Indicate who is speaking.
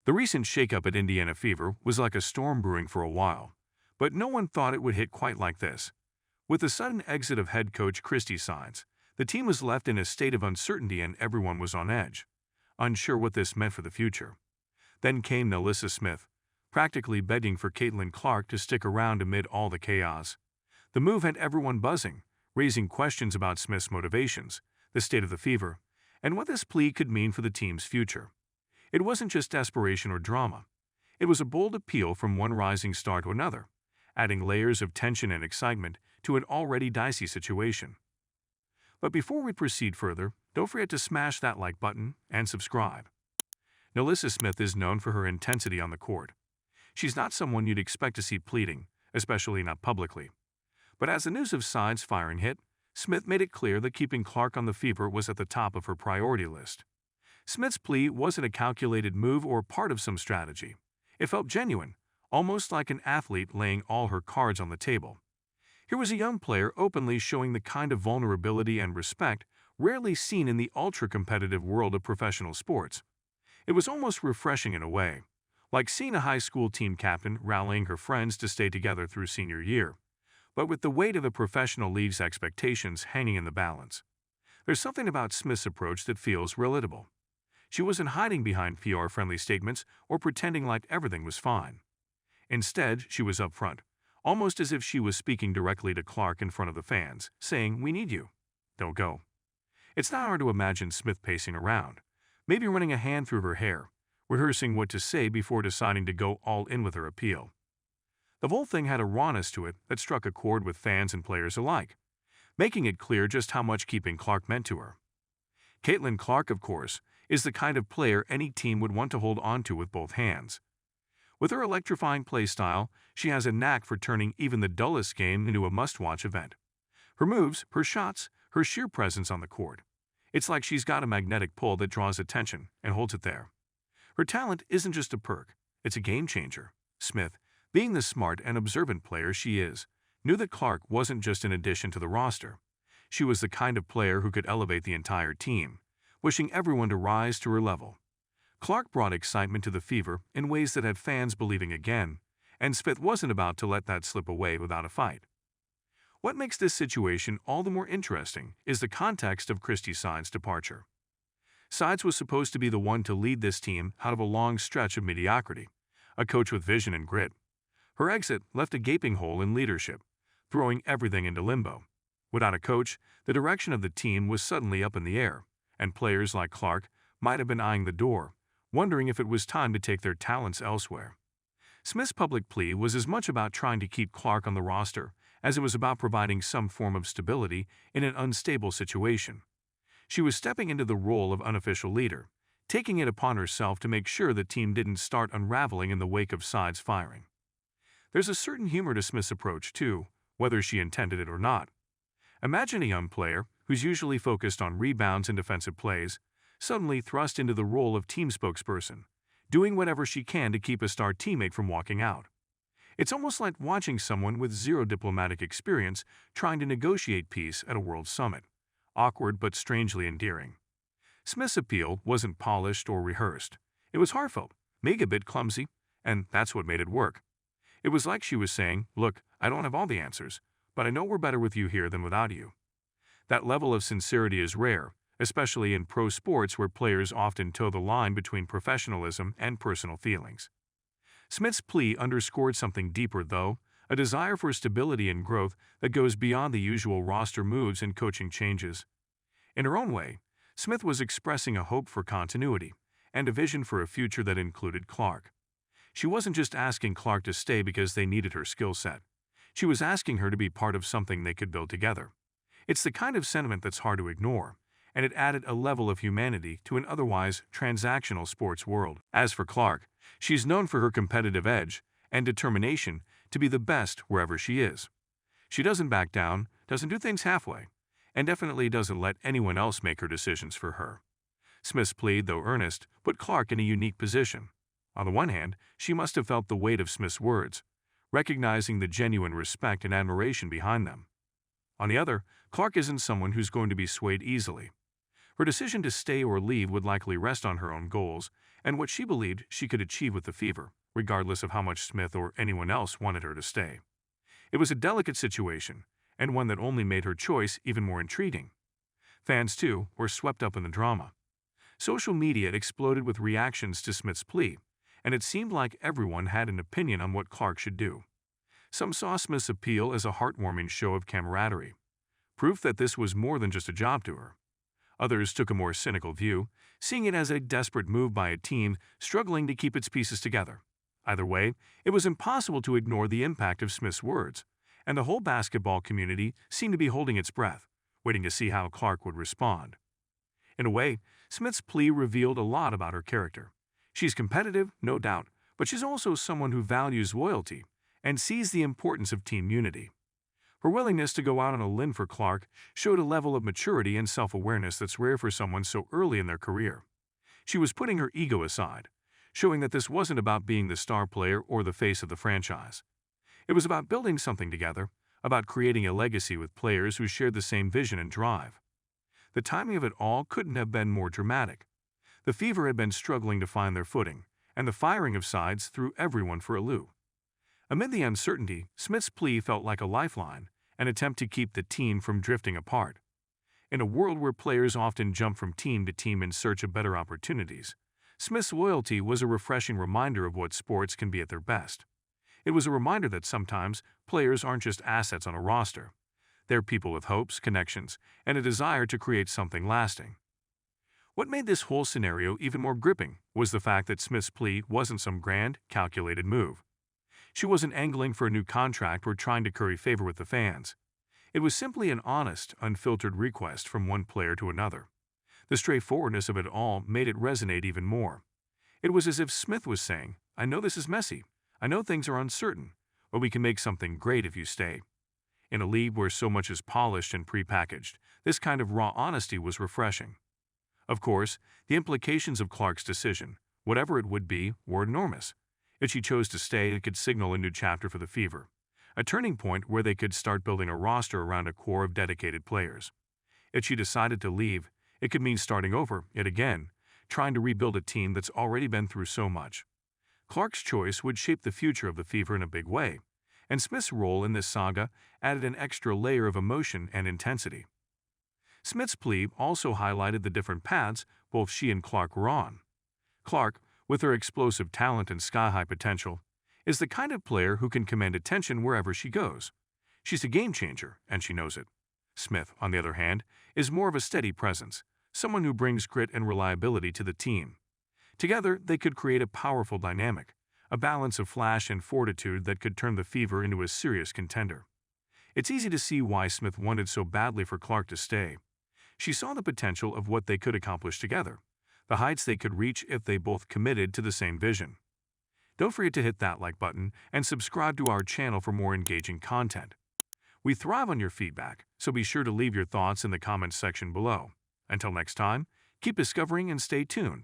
Speaker 1: The recent shakeup at Indiana Fever was like a storm brewing for a while, but no one thought it would hit quite like this. With the sudden exit of head coach Christie signs, the team was left in a state of uncertainty and everyone was on edge, unsure what this meant for the future. Then came NaLyssa Smith, practically begging for Caitlin Clark to stick around amid all the chaos. The move had everyone buzzing, raising questions about Smith's motivations, the state of the Fever, and what this plea could mean for the team's future. It wasn't just desperation or drama. It was a bold appeal from one rising star to another, adding layers of tension and excitement to an already dicey situation. But before we proceed further, don't forget to smash that like button and subscribe. NaLyssa Smith is known for her intensity on the court. She's not someone you'd expect to see pleading, especially not publicly. But as the news of sides firing hit, Smith made it clear that keeping Clark on the Fever was at the top of her priority list. Smith's plea wasn't a calculated move or part of some strategy. It felt genuine, almost like an athlete laying all her cards on the table. Here was a young player openly showing the kind of vulnerability and respect rarely seen in the ultra-competitive world of professional sports. It was almost refreshing in a way, like seeing a high school team captain rallying her friends to stay together through senior year, but with the weight of the professional league's expectations hanging in the balance. There's something about Smith's approach that feels relatable. She wasn't hiding behind PR-friendly statements or pretending like everything was fine. Instead, she was upfront, almost as if she was speaking directly to Clark in front of the fans, saying, "We need you. Don't go." It's not hard to imagine Smith pacing around, maybe running a hand through her hair, rehearsing what to say before deciding to go all in with her appeal. The whole thing had a rawness to it that struck a chord with fans and players alike, making it clear just how much keeping Clark meant to her. Caitlin Clark, of course, is the kind of player any team would want to hold on to with both hands. With her electrifying play style, she has a knack for turning even the dullest game into a must-watch event. Her moves, her shots, her sheer presence on the court. It's like she's got a magnetic pull that draws attention and holds it there. Her talent isn't just a perk, it's a game-changer. Smith, being the smart and observant player she is, knew that Clark wasn't just an addition to the roster. She was the kind of player who could elevate the entire team, wishing everyone to rise to her level. Clark brought excitement to the Fever in ways that had fans believing again, and Smith wasn't about to let that slip away without a fight. What makes this situation all the more interesting is the context of Christie Sides' departure. Sides was supposed to be the one to lead this team out of a long stretch of mediocrity, a coach with vision and grit. Her exit left a gaping hole in leadership, throwing everything into limbo. Without a coach, the direction of the team was suddenly up in the air, and players like Clark might have been eyeing the door, wondering if it was time to take their talents elsewhere. Smith's public plea was as much about trying to keep Clark on the roster as it was about providing some form of stability in an unstable situation. She was stepping into the role of unofficial leader, taking it upon herself to make sure the team didn't start unraveling in the wake of sides firing. There's a certain humor to Smith's approach, too, whether she intended it or not. Imagine a young player, who's usually focused on rebounds and defensive plays, suddenly thrust into the role of team spokesperson, doing whatever she can to keep a star teammate from walking out. It's almost like watching someone with zero diplomatic experience trying to negotiate peace at a world summit. Awkward but strangely endearing. Smith's appeal wasn't polished or rehearsed. It was heartfelt, maybe a bit clumsy, and that's what made it work. It was like she was saying, "Look, I don't have all the answers, but I know we're better with you here than without you." That level of sincerity is rare, especially in pro sports where players often toe the line between professionalism and personal feelings. Smith's plea underscored something deeper, though, a desire for stability and growth that goes beyond the usual roster moves and coaching changes. In her own way, Smith was expressing a hope for continuity and a vision for a future that included Clark. She wasn't just asking Clark to stay because they needed her skill set. She was asking her to be part of something they could build together. It's the kind of sentiment that's hard to ignore, and it added a level of humanity to an otherwise transactional sports world. As for Clark, she's known for her competitive edge and determination to be the best wherever she is. She doesn't back down, doesn't do things halfway, and definitely doesn't let anyone else make her decisions for her. Smith's plea, though earnest, put Clark in a unique position. On the one hand, she must have felt the weight of Smith's words, recognizing the genuine respect and admiration behind them. On the other, Clark isn't someone who's going to be swayed easily. Her decision to stay or leave would likely rest on her own goals and what she believed she could achieve with the Fever, regardless of how much Smith or anyone else wanted her to stay. It was a delicate situation, and one that only made her choice even more intriguing. Fans, too, were swept up in the drama. Social media exploded with reactions to Smith's plea, and it seemed like everyone had an opinion on what Clark should do. Some saw Smith's appeal as a heartwarming show of camaraderie, proof that this was more than just a job to her. Others took a more cynical view, seeing it as a desperate move by a team struggling to keep its pieces together. Either way, it was impossible to ignore the impact of Smith's words, and the whole basketball community seemed to be holding its breath, waiting to see how Clark would respond. In a way, Smith's plea revealed a lot about her character. She's competitive, no doubt, but she's also someone who values loyalty and sees the importance of team unity. Her willingness to go out on a limb for Clark showed a level of maturity and self-awareness that's rare for someone so early in their career. She was putting her ego aside, showing that this wasn't about being the star player or the face of the franchise. It was about building something together, about creating a legacy with players who shared the same vision and drive. The timing of it all couldn't have been more dramatic. The Fever had been struggling to find their footing, and the firing of sides threw everyone for a loop. Amid the uncertainty, Smith's plea felt like a lifeline, an attempt to keep the team from drifting apart. In a world where players often jump from team to team in search of better opportunities, Smith's loyalty was a refreshing reminder of what sports can be at their best. It was a reminder that sometimes players aren't just assets on a roster. They're people with hopes, connections, and a desire to create something lasting. What made this whole scenario even more gripping was the fact that Smith's plea wasn't some grand, calculated move. She wasn't angling for a new contract or trying to curry favor with the fans. It was simply an honest, unfiltered request from one player to another. The straightforwardness of it all made it resonate even more. It was as if Smith was saying, "I know this is messy. I know things are uncertain, but we can make something great if you stay." In a league where so much is polished and prepackaged, this kind of raw honesty was refreshing. Of course, the implications of Clark's decision, whatever it would be, were enormous. If she chose to stay, it could signal a new chapter for the Fever, a turning point where they could start building a roster around a core of dedicated players. If she decided to leave, it could mean starting over, yet again, trying to rebuild a team that's already been through so much. Clark's choice would shape the future of the Fever in a big way, and Smith's role in this saga added an extra layer of emotion and intensity. Smith's plea also highlighted the different paths both she and Clark were on. Clark, with her explosive talent and sky-high potential, is the kind of player who can command attention wherever she goes. She's a game changer, and she knows it. Smith, on the other hand, is more of a steady presence, someone who brings grit and reliability to the team. Together, they could create a powerful dynamic, a balance of flash and fortitude that could turn the Fever into a serious contender. It's easy to see why Smith wanted so badly for Clark to stay. She saw the potential of what they could accomplish together, the heights they could reach if they both committed to the same vision. Don't forget to hit that like button and subscribe to our channel for more engaging content. We thrive on your feedback, so be sure to leave your thoughts in the comments section below. Until next time, keep discovering and stay tuned.